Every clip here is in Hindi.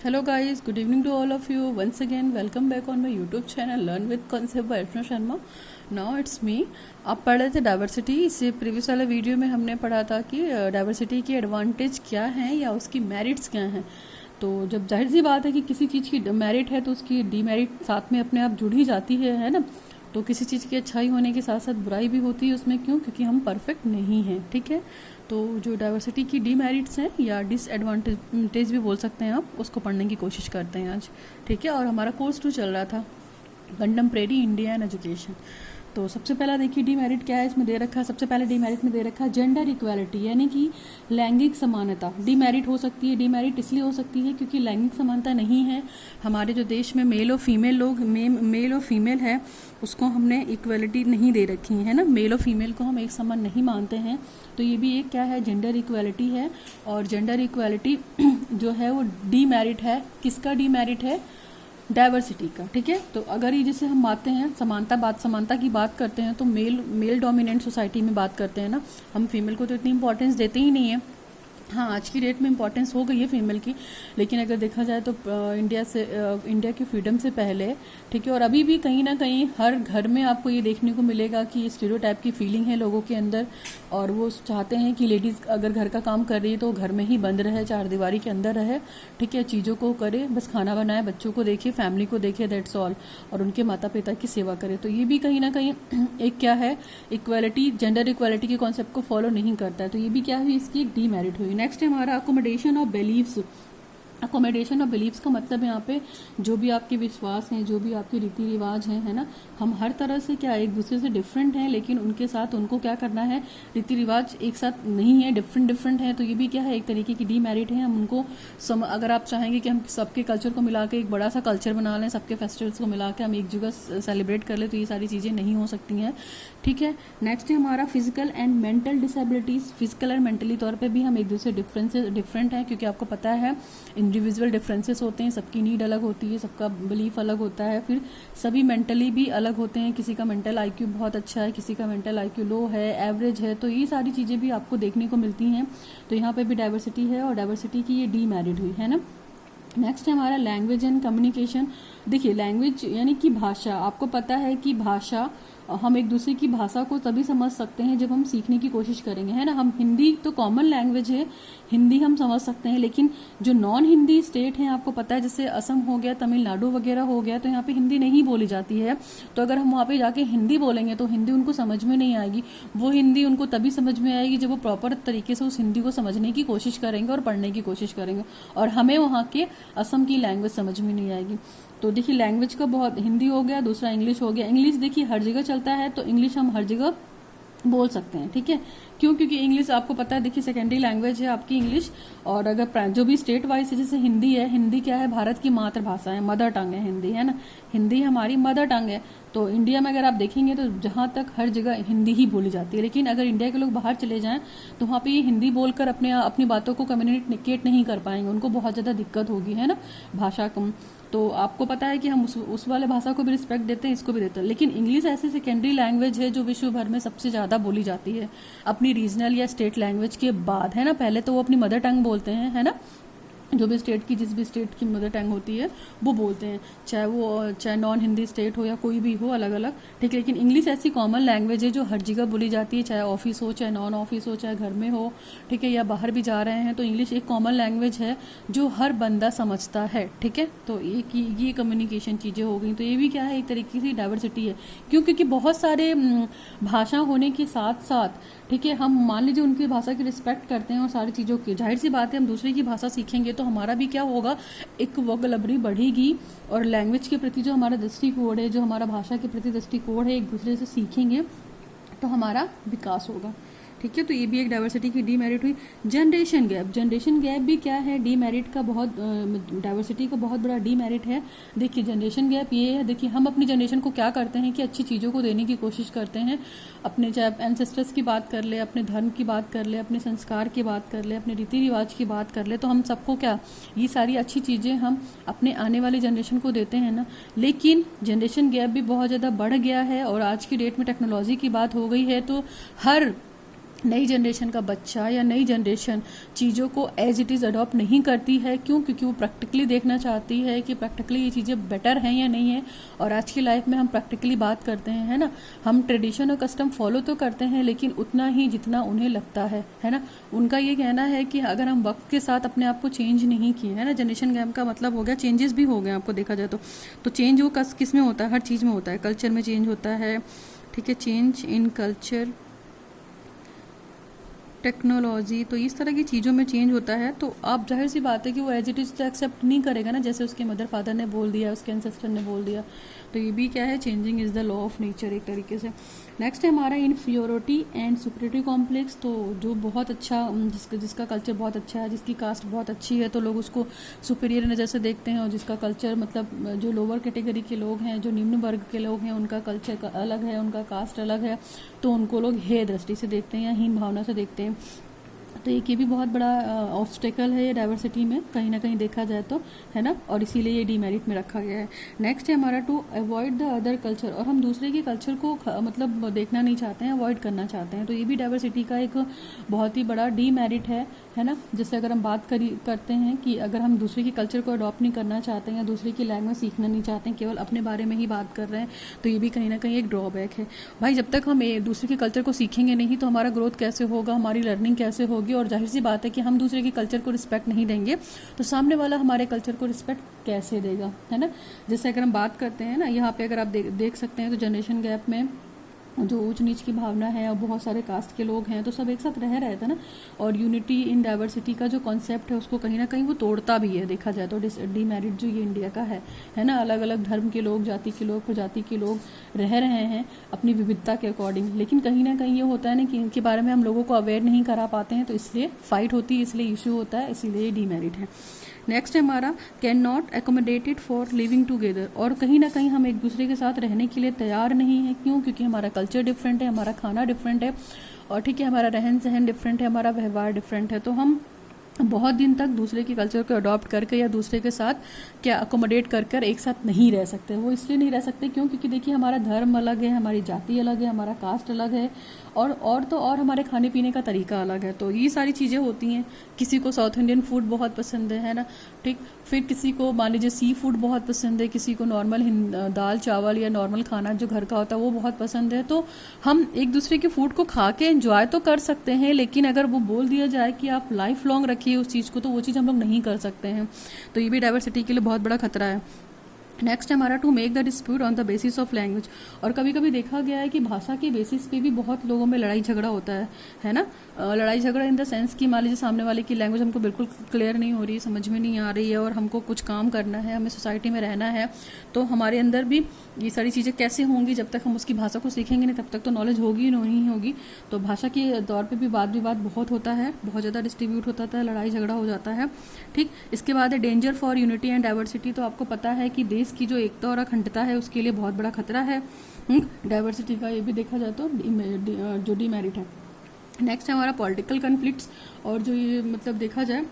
Hello guys, good evening to all of you. Once again, welcome back on my YouTube channel Learn with Concept by Archana Sharma. Now it's me. आप पढ़ रहे थे डाइवर्सिटी. इससे प्रीवियस वाले वीडियो में हमने पढ़ा था कि डाइवर्सिटी की एडवांटेज क्या हैं या उसकी मेरिट्स क्या हैं. तो जब जाहिर सी बात है कि किसी चीज़ की मेरिट है तो उसकी डीमेरिट साथ में अपने आप जुड़ ही जाती है ना. तो किसी चीज़ की अच्छाई होने के साथ साथ बुराई भी होती है उसमें. क्यों? क्योंकि हम परफेक्ट नहीं हैं. ठीक है. तो जो डाइवर्सिटी की डीमेरिट्स हैं या डिसएडवांटेज भी बोल सकते हैं आप, उसको पढ़ने की कोशिश करते हैं आज. ठीक है. और हमारा कोर्स 2 चल रहा था, कंटेम्प्रेरी इंडिया एंड एजुकेशन. तो सबसे पहला देखिए डीमेरिट क्या है इसमें दे रखा है. सबसे पहले डीमेरिट में दे रखा है जेंडर इक्वालिटी, यानी कि लैंगिक समानता. डीमेरिट हो सकती है. डीमेरिट इसलिए हो सकती है क्योंकि लैंगिक समानता नहीं है हमारे जो देश में. मेल और फीमेल है उसको हमने इक्वालिटी नहीं दे रखी है ना. मेल और फीमेल को हम एक समान नहीं मानते हैं. तो ये भी एक क्या है, जेंडर इक्वालिटी है. और जेंडर इक्वालिटी जो है वो डीमेरिट है. किसका डीमेरिट है? डाइवर्सिटी का. ठीक है. तो अगर ये जैसे हम मानते हैं समानता की बात करते हैं तो मेल डोमिनेंट सोसाइटी में बात करते हैं ना. हम फीमेल को तो इतनी इंपॉर्टेंस देते ही नहीं है. हाँ, आज की डेट में इंपॉर्टेंस हो गई है फीमेल की, लेकिन अगर देखा जाए तो इंडिया की फ्रीडम से पहले, ठीक है, और अभी भी कहीं ना कहीं हर घर में आपको ये देखने को मिलेगा कि ये स्टीरियोटाइप की फीलिंग है लोगों के अंदर. और वो चाहते हैं कि लेडीज़ अगर घर का काम कर रही है तो घर में ही बंद रहे, 4 दीवारी के अंदर रहे. ठीक है. चीज़ों को करे, बस खाना बनाए, बच्चों को देखे, फैमिली को देखे, दैट्स ऑल. और उनके माता पिता की सेवा करे. तो ये भी कहीं ना कहीं एक क्या है, इक्वालिटी, जेंडर इक्वालिटी के कॉन्सेप्ट को फॉलो नहीं करता है. तो ये भी क्या हुई, इसकी डीमेरिट हुई. नेक्स्ट है हमारा accommodation of beliefs. Accommodation of beliefs का मतलब यहाँ पे जो भी आपके विश्वास हैं, जो भी आपके रीति रिवाज हैं, है ना, हम हर तरह से क्या एक दूसरे से डिफरेंट हैं, लेकिन उनके साथ उनको क्या करना है, रीति रिवाज एक साथ नहीं है, डिफरेंट है. तो ये भी क्या है, एक तरीके की डीमेरिट है. हम उनको अगर आप चाहेंगे कि हम सबके कल्चर को मिला के एक बड़ा सा कल्चर बना लें, सबके फेस्टिवल्स को मिला के हम एक जगह सेलिब्रेट कर लें, तो ये सारी चीज़ें नहीं हो सकती हैं. ठीक है. नेक्स्ट है हमारा physical and mental disabilities. Physical और मेंटली तौर पर भी हम एक दूसरे डिफरेंट हैं, क्योंकि आपको पता है इंडिविजुअल डिफरेंसेस होते हैं, सबकी नीड अलग होती है, सबका बिलीफ अलग होता है. फिर सभी मेंटली भी अलग होते हैं. किसी का मेंटल आईक्यू बहुत अच्छा है, किसी का मेंटल आईक्यू लो है, एवरेज है. तो ये सारी चीज़ें भी आपको देखने को मिलती हैं. तो यहाँ पे भी डाइवर्सिटी है और डाइवर्सिटी की ये डीमेरिट हुई है ना. नेक्स्ट है हमारा लैंग्वेज एंड कम्युनिकेशन. देखिए लैंग्वेज यानी कि भाषा. आपको पता है कि भाषा, हम एक दूसरे की भाषा को तभी समझ सकते हैं जब हम सीखने की कोशिश करेंगे, है ना. हम हिंदी तो कॉमन लैंग्वेज है, हिंदी हम समझ सकते हैं, लेकिन जो नॉन हिंदी स्टेट हैं, आपको पता है जैसे असम हो गया, तमिलनाडु वगैरह हो गया, तो यहाँ पे हिंदी नहीं बोली जाती है. तो अगर हम वहाँ पे जाके हिंदी बोलेंगे तो हिंदी उनको समझ में नहीं आएगी. वो हिंदी उनको तभी समझ में आएगी जब वो प्रॉपर तरीके से उस हिंदी को समझने की कोशिश करेंगे और पढ़ने की कोशिश करेंगे. और हमें वहाँ के असम की लैंग्वेज समझ में नहीं आएगी. तो देखिए लैंग्वेज का बहुत, हिंदी हो गया, दूसरा इंग्लिश हो गया. इंग्लिश देखिए हर जगह चलता है, तो इंग्लिश हम हर जगह बोल सकते हैं. ठीक है. क्यों? क्योंकि इंग्लिश आपको पता है, देखिए सेकेंडरी लैंग्वेज है आपकी इंग्लिश. और अगर जो भी स्टेट वाइज है, जैसे हिंदी है, हिंदी क्या है, भारत की मातृभाषा है, मदर टंग है हिंदी, है ना. हिंदी हमारी मदर टंग है. तो इंडिया में अगर आप देखेंगे तो जहां तक हर जगह हिंदी ही बोली जाती है. लेकिन अगर इंडिया के लोग बाहर चले जाएं तो वहाँ पे ये हिंदी बोलकर अपनी बातों को कम्युनिकेट नहीं कर पाएंगे, उनको बहुत ज़्यादा दिक्कत होगी, है ना, भाषा कम. तो आपको पता है कि हम उस वाले भाषा को भी रिस्पेक्ट देते हैं, इसको भी देते हैं. लेकिन इंग्लिश ऐसी सेकेंडरी लैंग्वेज है जो विश्व भर में सबसे ज़्यादा बोली जाती है अपनी रीजनल या स्टेट लैंग्वेज के बाद, है ना. पहले तो वो अपनी मदर टंग बोलते हैं, है ना, जो भी स्टेट की, जिस भी स्टेट की मदर टंग होती है वो बोलते हैं, चाहे नॉन हिंदी स्टेट हो या कोई भी हो, अलग अलग. ठीक है. लेकिन इंग्लिश ऐसी कॉमन लैंग्वेज है जो हर जगह बोली जाती है, चाहे ऑफिस हो, चाहे नॉन ऑफिस हो, चाहे घर में हो, ठीक है, या बाहर भी जा रहे हैं. तो इंग्लिश एक कॉमन लैंग्वेज है जो हर बंदा समझता है. ठीक है. तो ये कम्युनिकेशन चीज़ें हो गई. तो ये भी क्या है, एक तरीके की डाइवर्सिटी है. क्यों? क्योंकि बहुत सारे भाषा होने के साथ साथ, ठीक है, हम मान लीजिए उनकी भाषा की रिस्पेक्ट करते हैं और सारी चीज़ों की, जाहिर सी बात है हम दूसरे की भाषा सीखेंगे तो हमारा भी क्या होगा, एक वोकैबुलरी बढ़ेगी. और लैंग्वेज के प्रति जो हमारा दृष्टिकोण है, जो हमारा भाषा के प्रति दृष्टिकोण है, एक दूसरे से सीखेंगे तो हमारा विकास होगा. ठीक है. तो ये भी एक डाइवर्सिटी की डीमेरिट हुई. Generation gap. जनरेशन गैप भी क्या है, डीमेरिट का बहुत, डाइवर्सिटी का बहुत बड़ा डीमेरिट है. देखिए जनरेशन गैप ये है, देखिए हम अपनी जनरेशन को क्या करते हैं कि अच्छी चीज़ों को देने की कोशिश करते हैं. अपने चाहे एंसेस्टर्स की बात कर ले, अपने धर्म की बात कर ले, अपने संस्कार की बात कर ले, अपने रीति रिवाज की बात कर ले, तो हम सबको क्या, ये सारी अच्छी चीज़ें हम अपने आने वाली जनरेशन को देते हैं ना. लेकिन जनरेशन गैप भी बहुत ज़्यादा बढ़ गया है और आज की डेट में टेक्नोलॉजी की बात हो गई है, तो हर नई जनरेशन का बच्चा या नई जनरेशन चीज़ों को एज इट इज़ अडॉप्ट नहीं करती है। क्यों? क्योंकि वो प्रैक्टिकली देखना चाहती है कि प्रैक्टिकली ये चीज़ें बेटर हैं या नहीं है। और आज की लाइफ में हम प्रैक्टिकली बात करते हैं, है ना। हम ट्रेडिशन और कस्टम फॉलो तो करते हैं, लेकिन उतना ही जितना उन्हें लगता है ना। उनका ये कहना है कि अगर हम वक्त के साथ अपने आप को चेंज नहीं किए, है ना, जनरेशन गैप का मतलब हो गया चेंजेस भी हो गए आपको देखा जाए तो चेंज वो किस में होता है? हर चीज़ में होता है। कल्चर में चेंज होता है, ठीक है, चेंज इन कल्चर, टेक्नोलॉजी, तो इस तरह की चीज़ों में चेंज होता है। तो आप जाहिर सी बात है कि वो एज इट इज़ तो एक्सेप्ट नहीं करेगा ना, जैसे उसके मदर फादर ने बोल दिया, उसके एंसेस्टर ने बोल दिया। तो ये भी क्या है? Changing is the law of nature एक तरीके से। नेक्स्ट है हमारा इन्फीरियोरिटी एंड सुपीरियरिटी कॉम्प्लेक्स। तो जो बहुत अच्छा जिसका कल्चर बहुत अच्छा है, जिसकी कास्ट बहुत अच्छी है, तो लोग उसको सुपीरियर नज़र से देखते हैं। और जिसका कल्चर मतलब जो लोअर कैटेगरी के लोग हैं, जो निम्न वर्ग के लोग हैं, उनका कल्चर अलग है, उनका कास्ट अलग है, तो उनको लोग हेय दृष्टि से देखते हैं या हीन भावना से देखते हैं। तो एक ये भी बहुत बड़ा ऑब्स्टेकल है ये डाइवर्सिटी में, कहीं ना कहीं देखा जाए तो, है ना। और इसीलिए ये डीमेरिट में रखा गया है। नेक्स्ट है हमारा to avoid the other culture, और हम दूसरे के कल्चर को मतलब देखना नहीं चाहते हैं, अवॉइड करना चाहते हैं। तो ये भी डाइवर्सिटी का एक बहुत ही बड़ा डीमेरिट है ना। जैसे अगर हम बात करते हैं कि अगर हम दूसरे के कल्चर को अडॉप्ट नहीं करना चाहते हैं या दूसरे की लैंग्वेज सीखना नहीं चाहते हैं, केवल अपने बारे में ही बात कर रहे हैं, तो ये भी कहीं ना कहीं एक ड्रॉबैक है। भाई जब तक हम दूसरे के कल्चर को सीखेंगे नहीं तो हमारा ग्रोथ कैसे होगा, हमारी लर्निंग कैसे होगी। और जाहिर सी बात है कि हम दूसरे के कल्चर को रिस्पेक्ट नहीं देंगे तो सामने वाला हमारे कल्चर को रिस्पेक्ट कैसे देगा, है ना। जैसे अगर हम बात करते हैं ना, यहाँ पे अगर आप देख सकते हैं तो जनरेशन गैप में जो ऊंच नीच की भावना है और बहुत सारे कास्ट के लोग हैं, तो सब एक साथ रह रहे थे ना। और यूनिटी इन डाइवर्सिटी का जो कॉन्सेप्ट है उसको कहीं ना कहीं वो तोड़ता भी है देखा जाए तो। डीमेरिट जो ये इंडिया का है ना, अलग अलग धर्म के लोग, जाति के लोग, प्रजाति के लोग रह रहे हैं अपनी विविधता के अकॉर्डिंग, लेकिन कहीं ना कहीं ये होता है ना कि इनके बारे में हम लोगों को अवेयर नहीं करा पाते हैं, तो इसलिए फाइट होती है, इसलिए इशू होता है, इसीलिए ये डीमेरिट है। नेक्स्ट है हमारा can not accommodated for living together, और कहीं ना कहीं हम एक दूसरे के साथ रहने के लिए तैयार नहीं है। क्यों? क्योंकि हमारा कल्चर डिफरेंट है, हमारा खाना डिफरेंट है, और ठीक है, हमारा रहन सहन डिफरेंट है, हमारा व्यवहार डिफरेंट है। तो हम बहुत दिन तक दूसरे के कल्चर को अडॉप्ट करके या दूसरे के साथ क्या अकोमोडेट कर एक साथ नहीं रह सकते। वो इसलिए नहीं रह सकते क्यों? क्योंकि देखिए हमारा धर्म अलग है, हमारी जाति अलग है, हमारा कास्ट अलग है, और हमारे खाने पीने का तरीका अलग है। तो ये सारी चीज़ें होती हैं। किसी को साउथ इंडियन फूड बहुत पसंद है ना, ठीक। फिर किसी को मान लीजिए सी फूड बहुत पसंद है, किसी को नॉर्मल दाल चावल या नॉर्मल खाना जो घर का होता है वो बहुत पसंद है। तो हम एक दूसरे के फूड को खा के एंजॉय तो कर सकते हैं, लेकिन अगर वो बोल दिया जाए कि आप लाइफ लॉन्ग रखिए उस चीज़ को, तो वो चीज़ हम लोग नहीं कर सकते हैं। तो ये भी डाइवर्सिटी के लिए बहुत बड़ा खतरा है। नेक्स्ट हमारा to make the dispute on the basis of language, और कभी कभी देखा गया है कि भाषा के बेसिस पे भी बहुत लोगों में लड़ाई झगड़ा होता है ना। लड़ाई झगड़ा इन द सेंस कि मान लीजिए सामने वाले की लैंग्वेज हमको बिल्कुल क्लियर नहीं हो रही, समझ में नहीं आ रही है, और हमको कुछ काम करना है, हमें सोसाइटी में रहना है, तो हमारे अंदर भी ये सारी चीज़ें कैसे होंगी जब तक हम उसकी भाषा को सीखेंगे नहीं, तब तक तो नॉलेज होगी नहीं होगी। तो भाषा के दौर पर भी वाद विवाद बहुत होता है, बहुत ज़्यादा डिस्ट्रीब्यूट होता है, लड़ाई झगड़ा हो जाता है, ठीक। इसके बाद है danger for unity and diversity. तो आपको पता है कि देश की जो एकता और अखंडता है उसके लिए बहुत बड़ा खतरा है डाइवर्सिटी का, ये भी देखा जाए तो जो डीमेरिट है। नेक्स्ट है हमारा पॉलिटिकल कन्फ्लिक्ट्स, और जो ये मतलब देखा जाए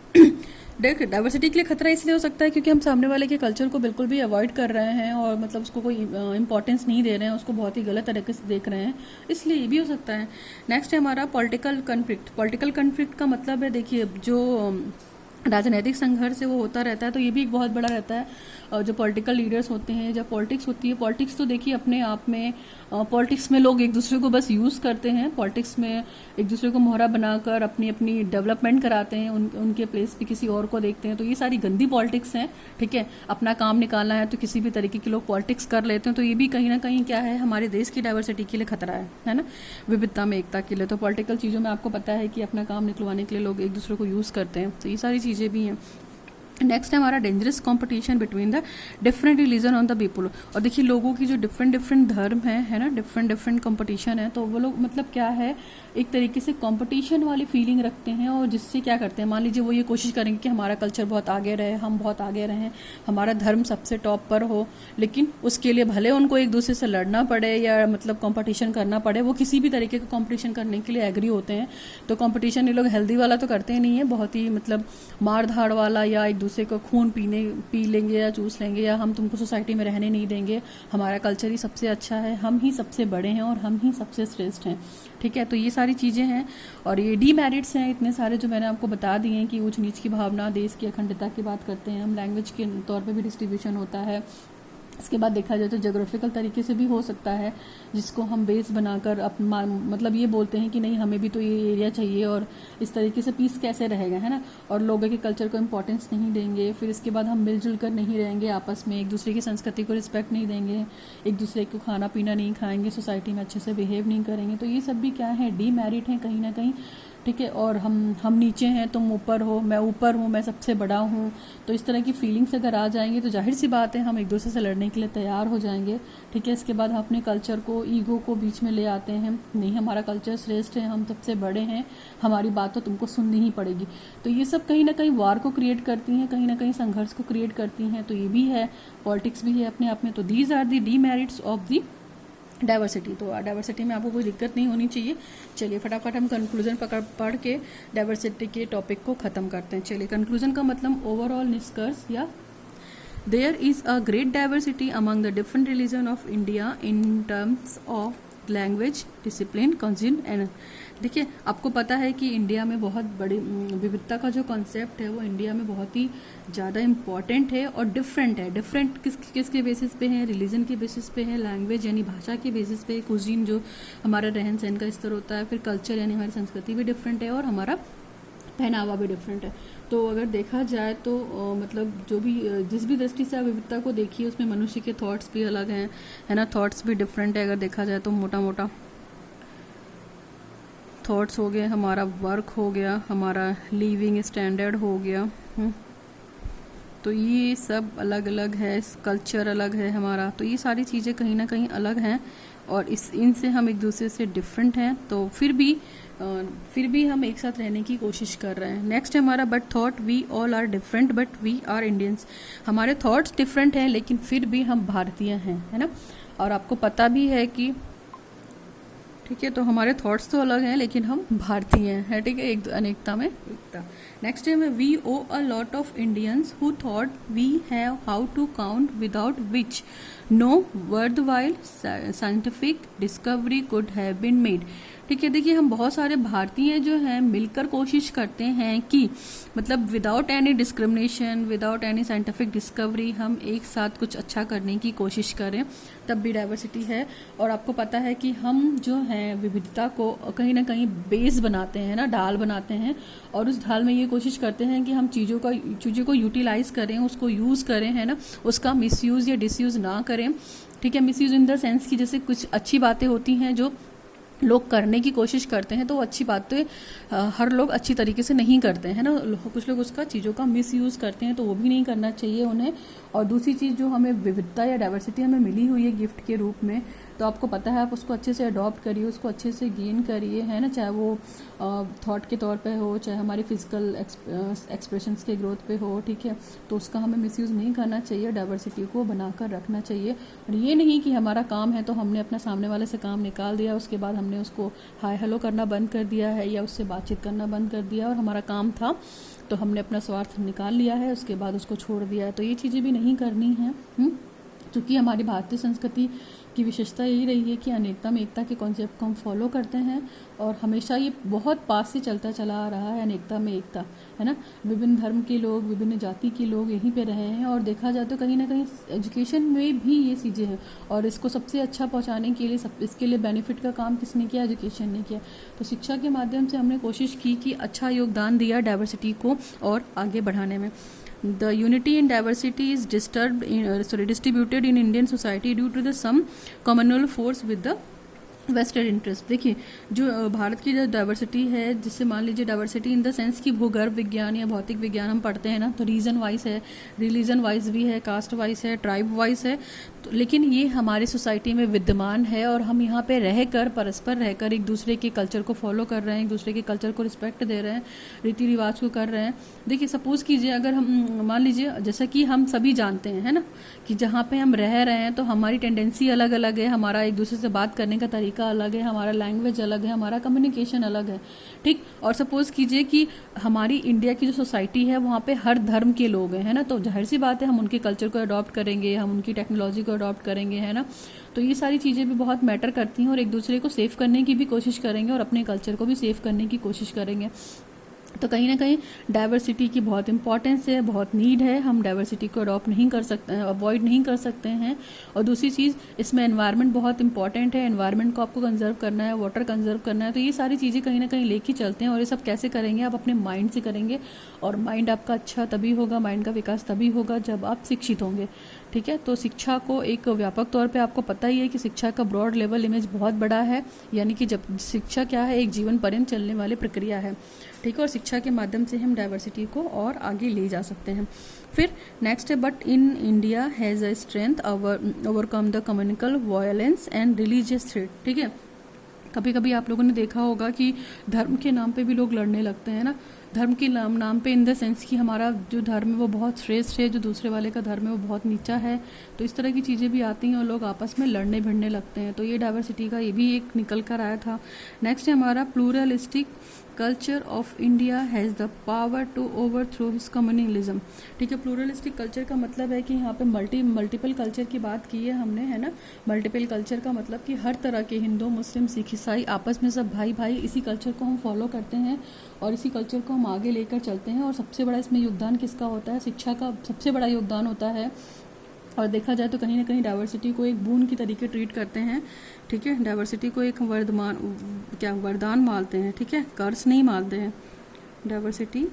देख डाइवर्सिटी के लिए खतरा इसलिए हो सकता है क्योंकि हम सामने वाले के कल्चर को बिल्कुल भी अवॉइड कर रहे हैं और मतलब उसको कोई इंपॉर्टेंस नहीं दे रहे हैं, उसको बहुत ही गलत तरीके से देख रहे हैं, इसलिए ये भी हो सकता है। नेक्स्ट है हमारा पॉलिटिकल कन्फ्लिक्ट। पॉलिटिकल कन्फ्लिक्ट का मतलब है देखिए जो राजनीतिक संघर्ष है वो होता रहता है, तो ये भी एक बहुत बड़ा रहता है। जो पॉलिटिकल लीडर्स होते हैं, जब पॉलिटिक्स होती है, पॉलिटिक्स तो देखिए अपने आप में पॉलिटिक्स में लोग एक दूसरे को बस यूज़ करते हैं, पॉलिटिक्स में एक दूसरे को मोहरा बनाकर अपनी अपनी डेवलपमेंट कराते हैं, उनके प्लेस पे किसी और को देखते हैं, तो ये सारी गंदी पॉलिटिक्स हैं, ठीक है। अपना काम निकालना है तो किसी भी तरीके के लोग पॉलिटिक्स कर लेते हैं, तो ये भी कहीं ना कहीं क्या है, हमारे देश की डाइवर्सिटी के लिए खतरा है ना, विविधता में एकता के लिए। तो पॉलिटिकल चीज़ों में आपको पता है कि अपना काम निकलवाने के लिए लोग एक दूसरे को यूज़ करते हैं, तो ये सारी चीज़ें भी हैं। नेक्स्ट है हमारा dangerous competition between the different religion on the people. और देखिए लोगों की जो डिफरेंट धर्म है ना, डिफरेंट कंपटीशन है, तो वो लोग मतलब क्या है, एक तरीके से कंपटीशन वाली फीलिंग रखते हैं, और जिससे क्या करते हैं, मान लीजिए वो ये कोशिश करेंगे कि हमारा कल्चर बहुत आगे रहे, हम बहुत आगे रहें, हमारा धर्म सबसे टॉप पर हो, लेकिन उसके लिए भले उनको एक दूसरे से लड़ना पड़े या मतलब कंपटीशन करना पड़े, वो किसी भी तरीके का कंपटीशन करने के लिए एग्री होते हैं। तो कंपटीशन ये लोग हेल्दी वाला तो करते ही नहीं है, बहुत ही मतलब मार धाड़ वाला या एक दूसरे को खून पी लेंगे या चूस लेंगे, या हम तुमको सोसाइटी में रहने नहीं देंगे, हमारा कल्चर ही सबसे अच्छा है, हम ही सबसे बड़े हैं और हम ही सबसे श्रेष्ठ हैं। ठीक है, तो ये सारी चीज़ें हैं और ये डीमेरिट्स हैं इतने सारे जो मैंने आपको बता दिए हैं कि ऊंच नीच की भावना, देश की अखंडता की बात करते हैं हम, लैंग्वेज के तौर पे भी डिस्ट्रीब्यूशन होता है। इसके बाद देखा जाए तो जोग्राफिकल तरीके से भी हो सकता है, जिसको हम बेस बनाकर मतलब ये बोलते हैं कि नहीं हमें भी तो ये एरिया चाहिए, और इस तरीके से पीस कैसे रहेगा, है ना। और लोगों के कल्चर को इम्पोर्टेंस नहीं देंगे, फिर इसके बाद हम मिलजुल कर नहीं रहेंगे आपस में, एक दूसरे की संस्कृति को रिस्पेक्ट नहीं देंगे, एक दूसरे को खाना पीना नहीं खाएंगे, सोसाइटी में अच्छे से बिहेव नहीं करेंगे, तो ये सब भी क्या है, डीमेरिट है कहीं ना कहीं। ठीक है, और हम नीचे हैं, तुम ऊपर हो, मैं ऊपर हूँ, मैं सबसे बड़ा हूँ, तो इस तरह की फीलिंग्स अगर आ जाएंगी तो जाहिर सी बात है हम एक दूसरे से लड़ने के लिए तैयार हो जाएंगे। ठीक है, इसके बाद हम अपने कल्चर को, ईगो को बीच में ले आते हैं, नहीं हमारा कल्चर श्रेष्ठ है, हम सबसे बड़े हैं, हमारी बात तो तुमको सुननी ही पड़ेगी। तो ये सब कहीं ना कहीं वार को क्रिएट करती हैं, कहीं ना कहीं संघर्ष को क्रिएट करती हैं, तो ये भी है, पॉलिटिक्स भी है अपने आप में। तो these are the demerits of the diversity. तो डाइवर्सिटी में आपको कोई दिक्कत नहीं होनी चाहिए। चलिए फटाफट हम कंक्लूजन पढ़ के डाइवर्सिटी के टॉपिक को ख़त्म करते हैं। चलिए, कंक्लूजन का मतलब ओवरऑल निष्कर्ष या there is a great diversity among the different religion of India in terms of language, discipline, consume and. देखिए, आपको पता है कि इंडिया में बहुत बड़ी विविधता का जो कॉन्सेप्ट है वो इंडिया में बहुत ही ज़्यादा इम्पॉर्टेंट है और डिफरेंट है। डिफरेंट किसके बेसिस पे है, रिलीजन के बेसिस पे है, लैंग्वेज यानी भाषा के बेसिस पे, कुजीन जो हमारा रहन सहन का स्तर होता है, फिर कल्चर यानी हमारी संस्कृति भी डिफरेंट है और हमारा पहनावा भी डिफरेंट है। तो अगर देखा जाए तो मतलब जो भी जिस भी दृष्टि से आप विविधता को देखिए उसमें मनुष्य के थॉट्स भी अलग हैं, है ना, थॉट्स भी डिफरेंट है। अगर देखा जाए तो मोटा मोटा थॉट्स हो गए, हमारा वर्क हो गया, हमारा लिविंग स्टैंडर्ड हो गया, तो ये सब अलग अलग है, कल्चर अलग है हमारा, तो ये सारी चीज़ें कहीं ना कहीं अलग हैं और इनसे हम एक दूसरे से डिफरेंट हैं, तो फिर भी हम एक साथ रहने की कोशिश कर रहे हैं। नेक्स्ट है हमारा but thought we all are different but we are Indians. हमारे थॉट्स डिफरेंट हैं लेकिन फिर भी हम भारतीय हैं, है ना। और आपको पता भी है कि ठीक है, तो हमारे थॉट्स तो अलग हैं लेकिन हम भारतीय हैं, ठीक है, एक अनेकता में एकता। नेक्स्ट है we owe a lot of Indians who taught we have how to count without which no world scientific discovery could have been made. ठीक है, देखिए हम बहुत सारे भारतीय जो हैं मिलकर कोशिश करते हैं कि मतलब without any discrimination, without any scientific discovery हम एक साथ कुछ अच्छा करने की कोशिश करें, तब भी डाइवर्सिटी है। और आपको पता है कि हम जो हैं विविधता को कहीं ना कहीं बेस बनाते हैं ना, ढाल बनाते हैं, और उस ढाल में ये कोशिश करते हैं कि हम चीज़ों को यूटिलाइज करें, उसको यूज़ करें, है ना, उसका मिसयूज़ या डिसयूज़ ना करें। ठीक है, मिसयूज़ इन द सेंस की जैसे कुछ अच्छी बातें होती हैं जो लोग करने की कोशिश करते हैं, तो वो अच्छी बातें हर लोग अच्छी तरीके से नहीं करते हैं ना, कुछ लोग उसका चीज़ों का मिसयूज़ करते हैं, तो वो भी नहीं करना चाहिए उन्हें। और दूसरी चीज़ जो हमें विविधता या डाइवर्सिटी हमें मिली हुई है गिफ्ट के रूप में, तो आपको पता है आप उसको अच्छे से अडॉप्ट करिए, उसको अच्छे से गेन करिए, है ना, चाहे वो थॉट के तौर पे हो, चाहे हमारी फिजिकल एक्सप्रेशंस के ग्रोथ पे हो। ठीक है, तो उसका हमें मिसयूज़ नहीं करना चाहिए, डाइवर्सिटी को बनाकर रखना चाहिए। और ये नहीं कि हमारा काम है तो हमने अपना सामने वाले से काम निकाल दिया, उसके बाद हमने उसको हाय हेलो करना बंद कर दिया है या उससे बातचीत करना बंद कर दिया, और हमारा काम था तो हमने अपना स्वार्थ निकाल लिया है, उसके बाद उसको छोड़ दिया है। तो ये चीज़ें भी नहीं करनी है, क्योंकि हमारी भारतीय संस्कृति की विशेषता यही रही है कि अनेकता में एकता के कॉन्सेप्ट को हम फॉलो करते हैं, और हमेशा ये बहुत पास से चलता चला आ रहा है, अनेकता में एकता, है ना। विभिन्न धर्म के लोग, विभिन्न जाति के लोग यहीं पे रहे हैं, और देखा जाए तो कहीं ना कहीं एजुकेशन में भी ये चीज़ें हैं, और इसको सबसे अच्छा पहुंचाने के लिए इसके लिए बेनिफिट का काम किसने किया, एजुकेशन ने किया। तो शिक्षा के माध्यम से हमने कोशिश की कि अच्छा योगदान दिया डाइवर्सिटी को और आगे बढ़ाने में। The unity in diversity is distributed in Indian society due to the some communal force with the vested interest. देखिए, जो भारत की जो डाइवर्सिटी है, जिससे मान लीजिए डाइवर्सिटी इन द सेंस की भूगर्भ विज्ञान या भौतिक विज्ञान हम पढ़ते हैं ना, तो रीजन वाइज है, रिलीजन वाइज भी है, कास्ट वाइज है, ट्राइब वाइज है, तो लेकिन ये हमारी सोसाइटी में विद्यमान है, और हम यहाँ पे रहकर परस्पर रहकर एक दूसरे के कल्चर को फॉलो कर रहे हैं, एक दूसरे के कल्चर को रिस्पेक्ट दे रहे हैं, रीति रिवाज को कर रहे हैं। देखिए, सपोज कीजिए अगर हम मान लीजिए जैसा कि हम सभी जानते हैं, है ना, कि जहाँ पे हम रह रहे हैं तो हमारी टेंडेंसी अलग अलग है, हमारा एक दूसरे से बात करने का तरीका तरीका अलग है, हमारा लैंग्वेज अलग है, हमारा कम्युनिकेशन अलग है, ठीक। और सपोज कीजिए कि हमारी इंडिया की जो सोसाइटी है वहाँ पे हर धर्म के लोग हैं, है ना, तो जाहिर सी बात है हम उनके कल्चर को अडॉप्ट करेंगे, हम उनकी टेक्नोलॉजी को अडॉप्ट करेंगे, है ना। तो ये सारी चीज़ें भी बहुत मैटर करती हैं और एक दूसरे को सेव करने की भी कोशिश करेंगे और अपने कल्चर को भी सेव करने की कोशिश करेंगे। तो कहीं ना कहीं डाइवर्सिटी की बहुत इंपॉर्टेंस है, बहुत नीड है। हम डाइवर्सिटी को अडॉप्ट नहीं कर सकते, अवॉइड नहीं कर सकते हैं। और दूसरी चीज़, इसमें एनवायरनमेंट बहुत इंपॉर्टेंट है, एनवायरनमेंट को आपको कंजर्व करना है, वाटर कंजर्व करना है। तो ये सारी चीज़ें कहीं ना कहीं लेके चलते हैं और ये सब कैसे करेंगे, आप अपने माइंड से करेंगे। और माइंड आपका अच्छा तभी होगा, माइंड का विकास तभी होगा जब आप शिक्षित होंगे, ठीक है। तो शिक्षा को एक व्यापक तौर पे आपको पता ही है कि शिक्षा का ब्रॉड लेवल इमेज बहुत बड़ा है, यानी कि जब शिक्षा क्या है, एक जीवन पर्यंत चलने वाली प्रक्रिया है, ठीक है। और शिक्षा के माध्यम से हम डाइवर्सिटी को और आगे ले जा सकते हैं। फिर नेक्स्ट है, but in India has a strength overcome the communal violence and religious threat, ठीक है। कभी कभी आप लोगों ने देखा होगा कि धर्म के नाम पे भी लोग लड़ने लगते हैं ना। धर्म के नाम पे इन द सेंस कि हमारा जो धर्म है वो बहुत श्रेष्ठ है, जो दूसरे वाले का धर्म है वो बहुत नीचा है। तो इस तरह की चीज़ें भी आती हैं और लोग आपस में लड़ने भिड़ने लगते हैं। तो ये डाइवर्सिटी का ये भी एक निकल कर आया था। नेक्स्ट है हमारा, pluralistic culture of India has the power to overthrow his communalism, ठीक है। प्लूरलिस्टिक कल्चर का मतलब है कि यहाँ पे मल्टीपल कल्चर की बात की है हमने, है ना। मल्टीपल कल्चर का मतलब कि हर तरह के हिंदू, मुस्लिम, सिख, ईसाई आपस में सब भाई भाई इसी कल्चर को हम फॉलो करते हैं और इसी कल्चर को हम आगे लेकर चलते हैं। और सबसे बड़ा इसमें योगदान किसका होता है, शिक्षा का सबसे बड़ा योगदान होता है। और देखा जाए तो कहीं ना कहीं डाइवर्सिटी को एक बून की तरीके ट्रीट करते हैं, ठीक है। डाइवर्सिटी को एक वरदान मानते हैं, ठीक है, कर्ज नहीं मानते हैं। Diversity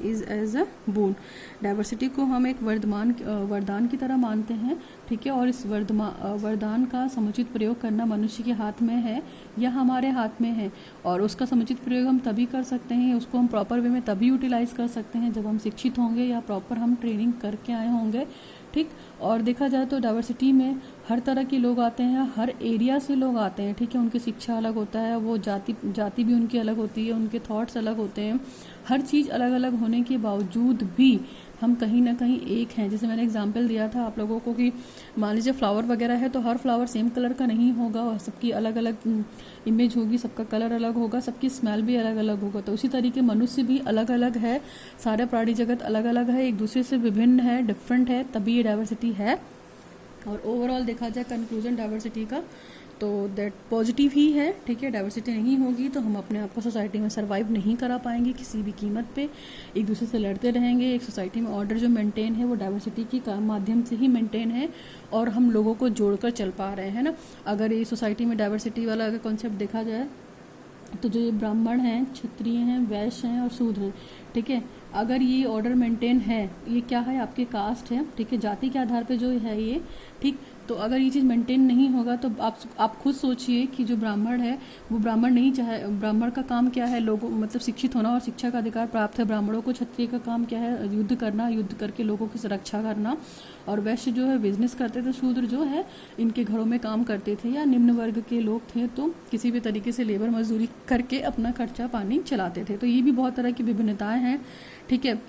is as a boon, diversity को हम एक वरदान की तरह मानते हैं, ठीक है। और इस वरदान का समुचित प्रयोग करना मनुष्य के हाथ में है या हमारे हाथ में है। और उसका समुचित प्रयोग हम तभी कर सकते हैं, उसको हम प्रॉपर वे में तभी यूटिलाइज कर सकते हैं जब हम शिक्षित होंगे या प्रॉपर हम ट्रेनिंग करके आए होंगे, ठीक। और देखा जाए तो डाइवर्सिटी में हर तरह के लोग आते हैं, हर एरिया से लोग आते हैं, ठीक है। उनकी शिक्षा अलग होता है, वो जाति भी उनकी अलग होती है, उनके थॉट्स अलग होते हैं। हर चीज़ अलग अलग होने के बावजूद भी हम कहीं ना कहीं एक हैं। जैसे मैंने एग्जांपल दिया था आप लोगों को कि मान लीजिए फ्लावर वगैरह है तो हर फ्लावर सेम कलर का नहीं होगा और सबकी अलग अलग इमेज होगी, सबका कलर अलग होगा, सबकी स्मेल भी अलग अलग होगा। तो उसी तरीके मनुष्य भी अलग अलग है, सारे प्राणी जगत अलग अलग है, एक दूसरे से विभिन्न है, डिफरेंट है, तभी ये डाइवर्सिटी है। और ओवरऑल देखा जाए कंक्लूजन डाइवर्सिटी का तो दैट पॉजिटिव ही है, ठीक है। डाइवर्सिटी नहीं होगी तो हम अपने आप को सोसाइटी में सर्वाइव नहीं करा पाएंगे किसी भी कीमत पे, एक दूसरे से लड़ते रहेंगे। एक सोसाइटी में ऑर्डर जो मेंटेन है वो डाइवर्सिटी के माध्यम से ही मेंटेन है और हम लोगों को जोड़कर चल पा रहे हैं ना। अगर ये सोसाइटी में डाइवर्सिटी वाला अगर कॉन्सेप्ट देखा जाए तो जो ये ब्राह्मण हैं, क्षत्रिय हैं, वैश्य हैं और शूद्र हैं, ठीक है, अगर ये ऑर्डर मेंटेन है, ये क्या है, आपके कास्ट है, ठीक है, जाति के आधार पे जो है ये, ठीक। तो अगर ये चीज़ मेंटेन नहीं होगा तो आप खुद सोचिए कि जो ब्राह्मण है वो ब्राह्मण नहीं चाहे, ब्राह्मण का काम क्या है, लोगों मतलब शिक्षित होना और शिक्षा का अधिकार प्राप्त है। ब्राह्मणों को क्षत्रिय का काम क्या है, युद्ध करना, युद्ध करके लोगों की सुरक्षा करना। और वैश्य जो है बिजनेस करते थे, शूद्र जो है इनके घरों में काम करते थे या निम्न वर्ग के लोग थे तो किसी भी तरीके से लेबर मजदूरी करके अपना खर्चा पानी चलाते थे। तो ये भी बहुत तरह की विभिन्नताएं हैं, ठीक है।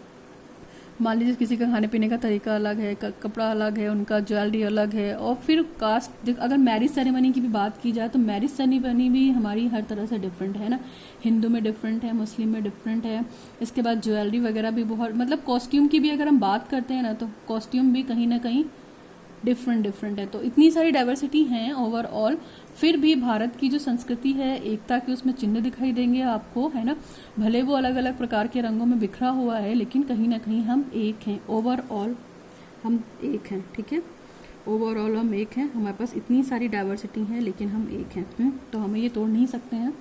मान लीजिए किसी का खाने पीने का तरीका अलग है, कपड़ा अलग है, उनका ज्वेलरी अलग है। और फिर कास्ट, अगर मैरिज सेरेमनी की भी बात की जाए तो मैरिज सेरेमनी भी हमारी हर तरह से डिफरेंट है ना। हिंदू में डिफरेंट है, मुस्लिम में डिफरेंट है। इसके बाद ज्वेलरी वगैरह भी बहुत, मतलब कॉस्ट्यूम की भी अगर हम बात करते हैं ना तो कॉस्ट्यूम भी कहीं ना कहीं डिफरेंट है। तो इतनी सारी डाइवर्सिटी हैं ओवरऑल, फिर भी भारत की जो संस्कृति है एकता के उसमें चिन्ह दिखाई देंगे आपको, है ना। भले वो अलग अलग प्रकार के रंगों में बिखरा हुआ है लेकिन कहीं ना कहीं हम एक हैं, ओवरऑल हम एक हैं, ठीक है। ओवरऑल हम एक हैं, हमारे पास इतनी सारी डाइवर्सिटी हैं लेकिन हम एक हैं, तो हमें ये तोड़ नहीं सकते हैं।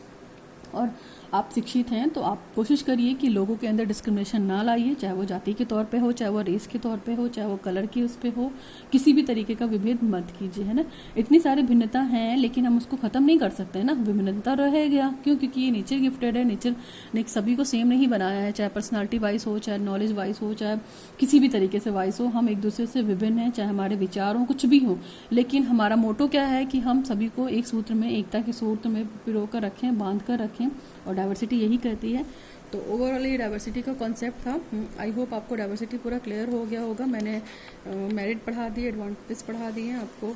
और आप शिक्षित हैं तो आप कोशिश करिए कि लोगों के अंदर डिस्क्रिमिनेशन ना लाइए, चाहे वो जाति के तौर पे हो, चाहे वो रेस के तौर पे हो, चाहे वो कलर की उस पे हो, किसी भी तरीके का विभेद मत कीजिए, है ना। इतनी सारी भिन्नता हैं लेकिन हम उसको खत्म नहीं कर सकते हैं ना, विभिन्नता रह गया क्यों, क्योंकि ये नेचर गिफ्टेड है। नेचर ने सभी को सेम नहीं बनाया है, चाहे पर्सनालिटी वाइज हो, चाहे नॉलेज वाइज हो, चाहे किसी भी तरीके से वाइज हो, हम एक दूसरे से विभिन्न हैं, चाहे हमारे विचार हो, कुछ भी हो। लेकिन हमारा मोटो क्या है कि हम सभी को एक सूत्र में, एकता के सूत्र में पिरो कर रखें, बांध कर रखें, और डाइवर्सिटी यही कहती है। तो ओवरऑल ये डाइवर्सिटी का कॉन्सेप्ट था। आई होप आपको डाइवर्सिटी पूरा क्लियर हो गया होगा। मैंने मेरिट पढ़ा दिए, एडवांटेज पढ़ा दिए हैं आपको,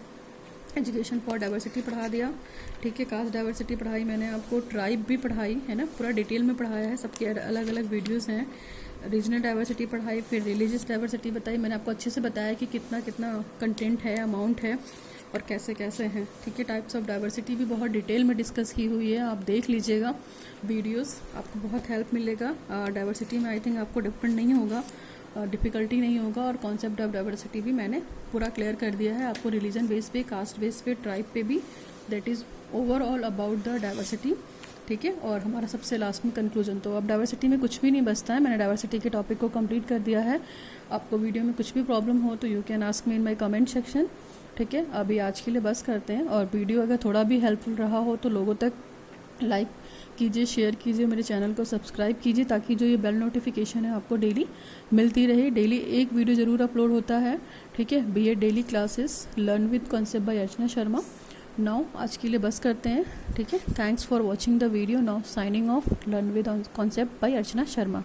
एजुकेशन फॉर डाइवर्सिटी पढ़ा दिया, ठीक है। कास्ट डाइवर्सिटी पढ़ाई मैंने आपको, ट्राइब भी पढ़ाई है ना, पूरा डिटेल में पढ़ाया है, सबके अलग अलग वीडियोस हैं। रीजनल डाइवर्सिटी पढ़ाई, फिर रिलीजियस डाइवर्सिटी बताई, मैंने आपको अच्छे से बताया कि कितना कितना कंटेंट है, अमाउंट है और कैसे कैसे हैं, ठीक है। टाइप्स ऑफ डाइवर्सिटी भी बहुत डिटेल में डिस्कस की हुई है, आप देख लीजिएगा वीडियोस, आपको बहुत हेल्प मिलेगा। डाइवर्सिटी में आई थिंक आपको डिफरेंट नहीं होगा, डिफ़िकल्टी नहीं होगा। और कॉन्सेप्ट ऑफ डाइवर्सिटी भी मैंने पूरा क्लियर कर दिया है आपको, रिलीजन बेस पे, कास्ट बेस पे, ट्राइब पे भी, that is overall about the diversity, ठीक है। और हमारा सबसे लास्ट में कंक्लूजन, तो अब डाइवर्सिटी में कुछ भी नहीं बचता है, मैंने डाइवर्सिटी के टॉपिक को कंप्लीट कर दिया है। आपको वीडियो में कुछ भी प्रॉब्लम हो तो you can ask me in my comment section, ठीक है। अभी आज के लिए बस करते हैं, और वीडियो अगर थोड़ा भी हेल्पफुल रहा हो तो लोगों तक लाइक कीजिए, शेयर कीजिए, मेरे चैनल को सब्सक्राइब कीजिए, ताकि जो ये बेल नोटिफिकेशन है आपको डेली मिलती रहे। डेली एक वीडियो ज़रूर अपलोड होता है, ठीक है। BA daily classes learn with concept bye Archana Sharma. Now आज के लिए बस करते हैं, ठीक है। Thanks for watching the video. Now signing off, learn with concept bye Archana Sharma.